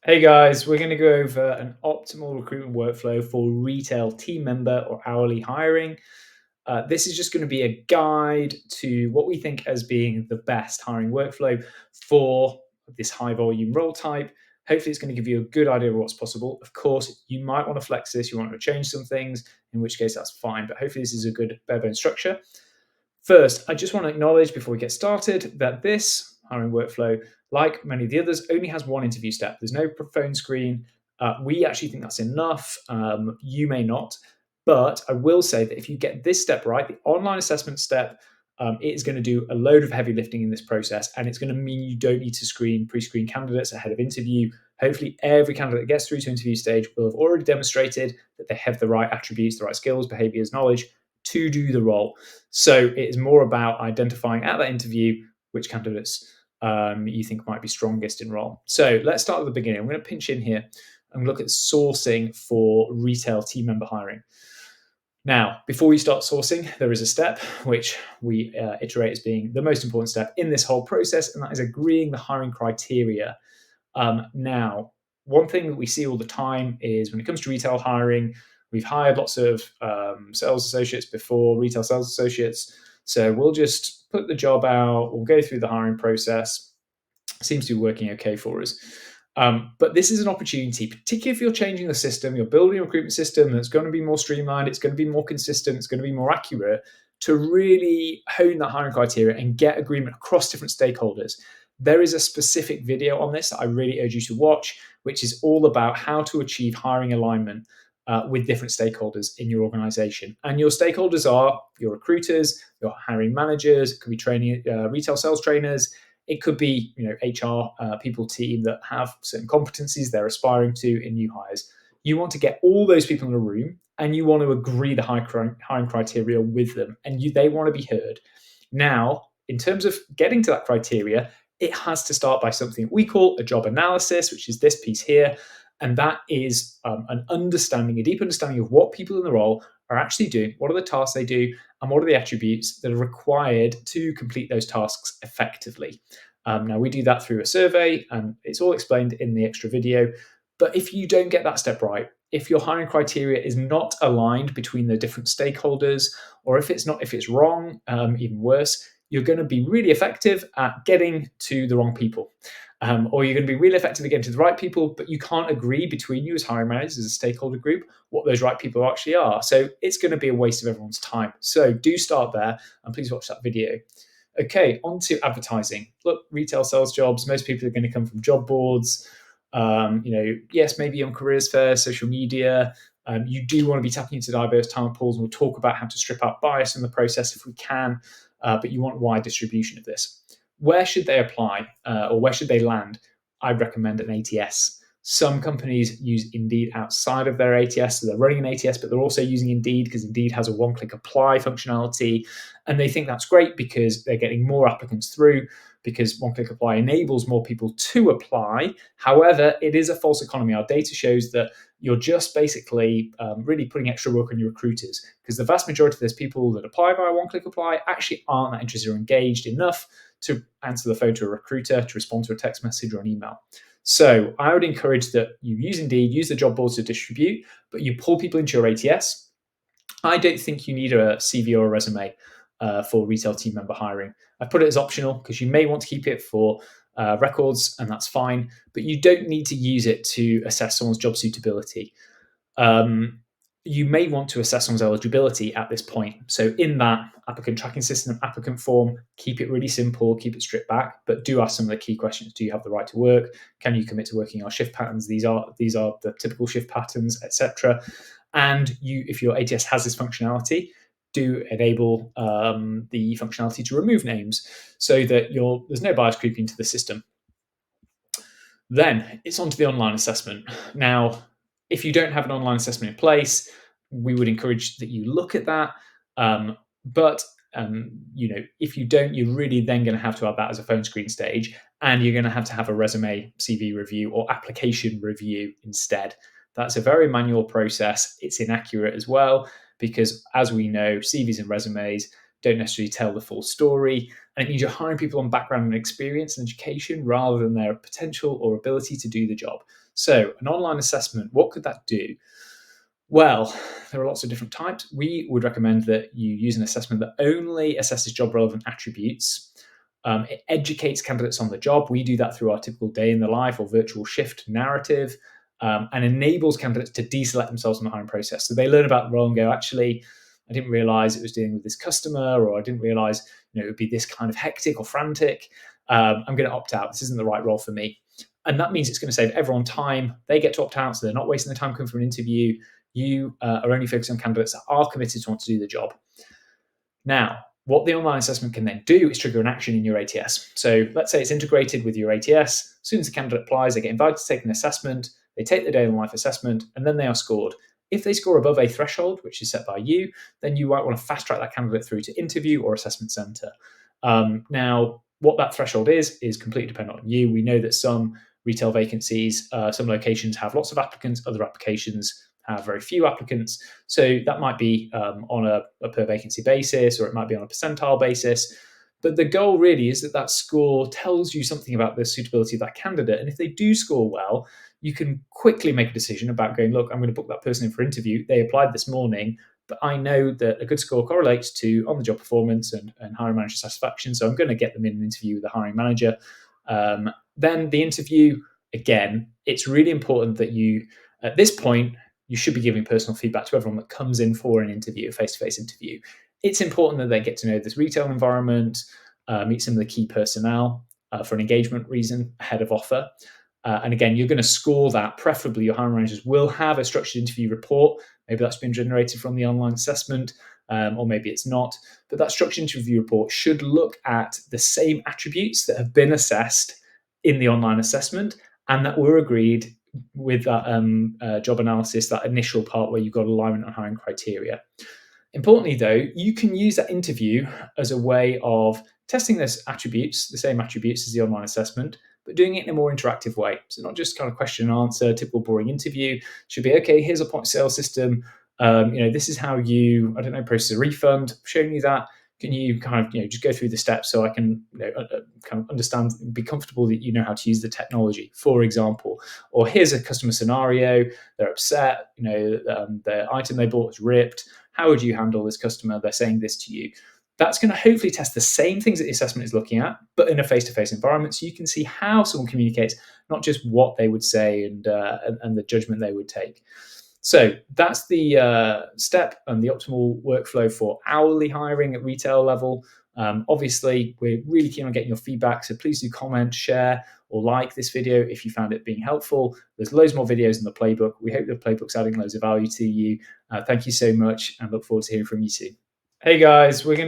Hey guys, we're going to go over an optimal recruitment workflow for retail team member or hourly hiring. This is just going to be a guide to what we think as being the best hiring workflow for this high volume role type. Hopefully, it's going to give you a good idea of what's possible. Of course, you might want to flex this, you want to change some things, in which case that's fine. But hopefully, this is a good bare bones structure. First, I just want to acknowledge before we get started that this hiring workflow, like many of the others, only has one interview step. There's no phone screen. We actually think that's enough. You may not. But I will say that if you get this step right, the online assessment step, it is going to do a load of heavy lifting in this process. And it's going to mean you don't need to pre-screen candidates ahead of interview. Hopefully, every candidate that gets through to interview stage will have already demonstrated that they have the right attributes, the right skills, behaviors, knowledge to do the role. So it is more about identifying at that interview which candidates you think might be strongest in role. So let's start at the beginning. I'm going to pinch in here and look at sourcing for retail team member hiring. Now, before we start sourcing, there is a step which we iterate as being the most important step in this whole process, and that is agreeing the hiring criteria. Now, one thing that we see all the time is when it comes to retail hiring, we've hired lots of sales associates before, retail sales associates. So we'll just put the job out, we'll go through the hiring process. Seems to be working okay for us. But this is an opportunity, particularly if you're changing the system, you're building a recruitment system that's going to be more streamlined, it's going to be more consistent, it's going to be more accurate, to really hone that hiring criteria and get agreement across different stakeholders. There is a specific video on this that I really urge you to watch, which is all about how to achieve hiring alignment with different stakeholders in your organization. And your stakeholders are your recruiters, your hiring managers, it could be training retail sales trainers, it could be HR people team that have certain competencies they're aspiring to in new hires. You want to get all those people in a room and you want to agree the hiring criteria with them, and they want to be heard. Now, in terms of getting to that criteria, it has to start by something we call a job analysis, which is this piece here. And that is an understanding, a deep understanding of what people in the role are actually doing, what are the tasks they do, and what are the attributes that are required to complete those tasks effectively. Now, we do that through a survey, and it's all explained in the extra video. But if you don't get that step right, if your hiring criteria is not aligned between the different stakeholders, or if it's wrong, even worse, you're going to be really effective at getting to the wrong people. Or you're going to be really effective at getting to the right people, but you can't agree between you as hiring managers, as a stakeholder group, what those right people actually are. So it's going to be a waste of everyone's time. So do start there, and please watch that video. Okay, on to advertising. Look, retail sales jobs, most people are going to come from job boards. Yes, maybe on careers fair, social media. You do want to be tapping into diverse talent pools. We'll talk about how to strip out bias in the process if we can, but you want wide distribution of this. Where should they apply or where should they land? I'd recommend an ATS. Some companies use Indeed outside of their ATS, so they're running an ATS, but they're also using Indeed because Indeed has a one-click apply functionality, and they think that's great because they're getting more applicants through, because one-click apply enables more people to apply. However, it is a false economy. Our data shows that you're just basically really putting extra work on your recruiters, because the vast majority of those people that apply via one-click apply actually aren't that interested or engaged enough to answer the phone to a recruiter, to respond to a text message or an email. So I would encourage that you use Indeed, use the job boards to distribute, but you pull people into your ATS. I don't think you need a CV or a resume for retail team member hiring. I put it as optional because you may want to keep it for records, and that's fine, but you don't need to use it to assess someone's job suitability. You may want to assess someone's eligibility at this point. So in that applicant tracking system, applicant form, keep it really simple, keep it stripped back, but do ask some of the key questions. Do you have the right to work? Can you commit to working our shift patterns? These are the typical shift patterns, etc. And if your ATS has this functionality, do enable the functionality to remove names so that there's no bias creeping into the system. Then it's onto the online assessment. Now, if you don't have an online assessment in place, we would encourage that you look at that. But if you don't, you're really then going to have to have that as a phone screen stage, and you're going to have a resume CV review or application review instead. That's a very manual process. It's inaccurate as well, because as we know, CVs and resumes don't necessarily tell the full story. And it means you're hiring people on background and experience and education rather than their potential or ability to do the job. So an online assessment, what could that do? Well, there are lots of different types. We would recommend that you use an assessment that only assesses job relevant attributes. It educates candidates on the job. We do that through our typical day in the life or virtual shift narrative, and enables candidates to deselect themselves from the hiring process. So they learn about the role and go, actually, I didn't realize it was dealing with this customer, or I didn't realize it would be this kind of hectic or frantic. I'm going to opt out. This isn't the right role for me. And that means it's going to save everyone time. They get to opt out, so they're not wasting their time coming for an interview. You are only focusing on candidates that are committed to want to do the job. Now, what the online assessment can then do is trigger an action in your ATS. So let's say it's integrated with your ATS. As soon as the candidate applies, they get invited to take an assessment. They take the day in the life assessment, and then they are scored. If they score above a threshold, which is set by you, then you might want to fast track that candidate through to interview or assessment center. Now, what that threshold is completely dependent on you. We know that some retail vacancies, some locations have lots of applicants, other applications have very few applicants. So that might be on a per vacancy basis, or it might be on a percentile basis. But the goal really is that that score tells you something about the suitability of that candidate. And if they do score well, you can quickly make a decision about going, look, I'm going to book that person in for interview. They applied this morning, but I know that a good score correlates to on-the-job performance and hiring manager satisfaction. So I'm going to get them in an interview with the hiring manager. Then the interview, again, it's really important that you, at this point, you should be giving personal feedback to everyone that comes in for an interview, a face-to-face interview. It's important that they get to know this retail environment, meet some of the key personnel for an engagement reason ahead of offer. And again, you're going to score that. Preferably, your hiring managers will have a structured interview report. Maybe that's been generated from the online assessment, or maybe it's not. But that structured interview report should look at the same attributes that have been assessed in the online assessment and that were agreed with that job analysis, that initial part where you've got alignment on hiring criteria. Importantly, though, you can use that interview as a way of testing those attributes, the same attributes as the online assessment, but doing it in a more interactive way. So not just kind of question and answer, typical boring interview. It should be, okay, here's a point of sale system. This is how you, process a refund. I'm showing you that. Can you kind of, just go through the steps so I can kind of understand, be comfortable that you know how to use the technology, for example. Or here's a customer scenario. They're upset. The item they bought was ripped. How would you handle this customer? They're saying this to you. That's going to hopefully test the same things that the assessment is looking at, but in a face-to-face environment, so you can see how someone communicates, not just what they would say and the judgment they would take. So that's the step and the optimal workflow for hourly hiring at retail level. Obviously, we're really keen on getting your feedback, so please do comment, share, or like this video if you found it being helpful. There's loads more videos in the playbook. We hope the playbook's adding loads of value to you. Thank you so much, and look forward to hearing from you soon. Hey guys, we're going to